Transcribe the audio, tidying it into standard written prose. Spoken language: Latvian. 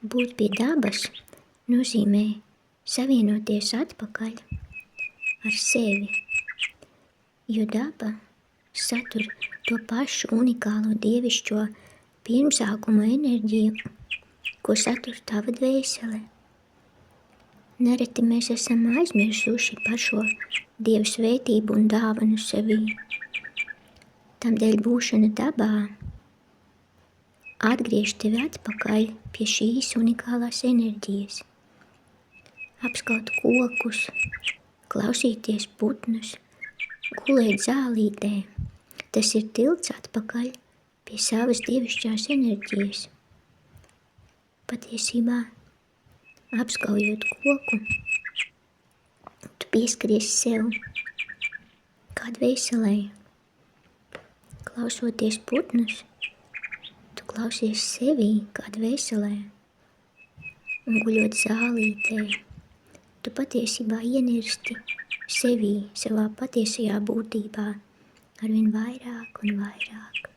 Būt pie dabas nozīmē savienoties atpakaļ ar sevi, jo daba satur to pašu unikālo dievišķo pirmsākuma enerģiju, ko satur tava dvēsele. Nereti mēs esam aizmirsuši par šo Dieva svētību un dāvanu sevī. Tādēļ būšana dabā atgriež tevi atpakaļ pie šīs unikālās enerģijas. Apskaut kokus, klausīties putnus, gulēt zālītē. Tas ir tilts atpakaļ pie savas dievišķās enerģijas. Patiesībā, apskaujot koku, tu pieskaries sev kā dvēselē. Klausoties putnus, tu klausies sevī kā dvēselē. Un guļot zālītē, tu patiesībā ienirsti sevī, savā patiesajā būtībā, arvien vairāk un vairāk.